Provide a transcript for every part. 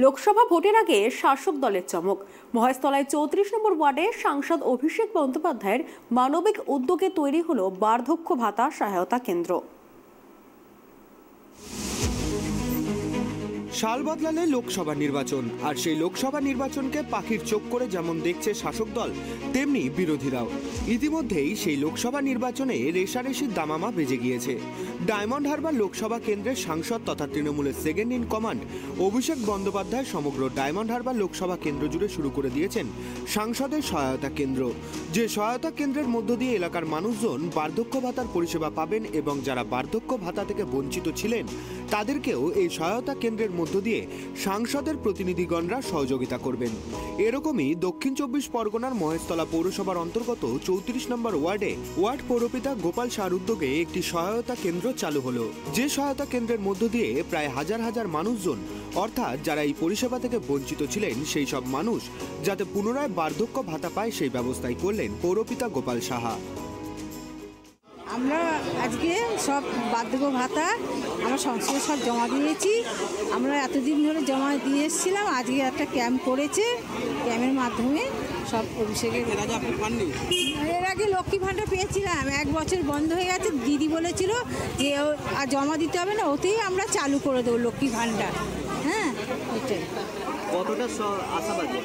লোকসভা ভোটের আগে শাসক দলের চমক। মহেশতলায় 34 নম্বর ওয়ার্ডে সাংসদ অভিষেক বন্দ্যোপাধ্যায়ের মানবিক উদ্যোগে তৈরি হলো বার্ধক্য ভাতা সহায়তা কেন্দ্র। সাল বদলালে লোকসভা নির্বাচন, আর সেই লোকসভা নির্বাচনকে পাখির চোখ করে যেমন দেখছে শাসক দল, তেমনি বিরোধীরাও। ইতিমধ্যেই সেই লোকসভা নির্বাচনে রেশারেশির দামামা বেজে গিয়েছে। ডায়মন্ড হারবার লোকসভা কেন্দ্রের সাংসদ তথা তৃণমূলের second in command Abhishek Bandyopadhyay সমগ্র ডায়মন্ড হারবার লোকসভা কেন্দ্র জুড়ে শুরু করে দিয়েছেন সাংসদের সহায়তা কেন্দ্র। যে সহায়তা কেন্দ্রের মধ্য দিয়ে এলাকার মানুষজন বার্ধক্য ভাতার পরিষেবা পাবেন এবং যারা বার্ধক্য ভাতা থেকে বঞ্চিত ছিলেন তাদেরকেও এই সহায়তা কেন্দ্রের মধ্য দিয়ে সাংসদের প্রতিনিধিগণরা সহযোগিতা করবেন। এরকমই দক্ষিণ 24 পরগনার মহেশতলা পৌরসভার অন্তর্গত 34 নম্বর ওয়ার্ডে ওয়ার্ড পৌরপিতা গোপাল সাহার উদ্যোগে একটি সহায়তা কেন্দ্র চালু হলো। যে সহায়তা কেন্দ্রের মধ্য দিয়ে প্রায় হাজার হাজার মানুষজন, অর্থাৎ যারা এই পরিষেবা থেকে বঞ্চিত ছিলেন সেই সব মানুষ যাতে পুনরায় বার্ধক্য ভাতা পায় সেই ব্যবস্থাই করলেন পৌরপিতা গোপাল সাহা। আমরা আজকে সব বার্ধক্য ভাতা আমরা সংসদে সব জমা দিয়েছি। আমরা এতদিন ধরে জমা দিয়ে এসেছিলাম, আজকে একটা ক্যাম্প করেছে, ক্যাম্পের মাধ্যমে সব অভিষেকের। এর আগে লক্ষ্মী ভাণ্ডার পেয়েছিলাম, 1 বছর বন্ধ হয়ে গেছে। দিদি বলেছিল যে আর জমা দিতে হবে না, ওতেই আমরা চালু করে দেবো লক্ষ্মী ভাণ্ডার। হ্যাঁ, এটাই। কতটা আশাবাদী?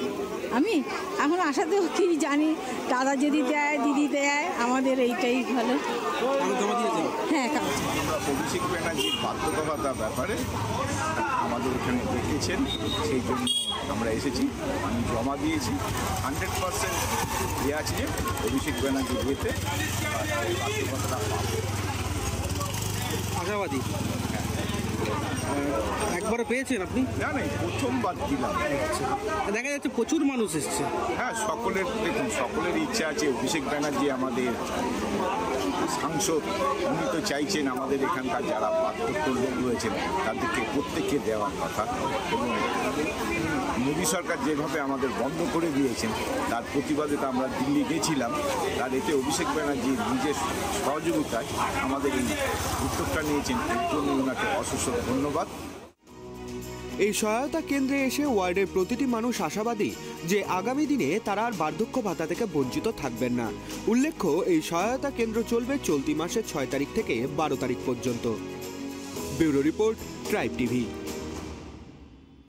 আমি এখন আশাতেও কি জানি, দাদা যদি দেয়, দিদি দেয়, আমাদের এইটাই ভালো। হ্যাঁ, অভিষেক ব্যানার্জির বার্ধক্য ভাতা ব্যাপারে আমাদের এখানে দেখেছেন, সেই জন্য আমরা এসেছি। আমি জমা দিয়েছি, 100% ইয়ে আছে যে অভিষেক ব্যানার্জি দিয়েতে বার্ধক্য ভাতা পাবো। আশাবাদী? একবারও পেয়েছেন আপনি? না, প্রথমবার দিলাম। দেখা যাচ্ছে প্রচুর মানুষ এসছে। হ্যাঁ, সকলের দেখুন, সকলের ইচ্ছা আছে। অভিষেক ব্যানার্জি আমাদের সাংসদ, উনি তো চাইছেন আমাদের এখানকার যারা বার্ধক্য লোক রয়েছেন তাদেরকে প্রত্যেককে দেওয়ার কথা। এবং মোদী সরকার যেভাবে আমাদের বন্ধ করে দিয়েছেন তার প্রতিবাদে তো আমরা দিল্লি গেছিলাম। তার এতে অভিষেক ব্যানার্জির নিজের সহযোগিতায় আমাদের এই উদ্যোগটা নিয়েছেন, এর জন্য ওনাকে অশেষ ধন্যবাদ। এই সহায়তা কেন্দ্রে এসে ওয়ার্ডের প্রতিটি মানুষ আশাবাদী যে আগামী দিনে তারা আর বার্ধক্য ভাতা থেকে বঞ্চিত থাকবেন না। উল্লেখ্য, এই সহায়তা কেন্দ্র চলবে চলতি মাসের 6 তারিখ থেকে 12 তারিখ পর্যন্ত। Bureau report, tribe TV.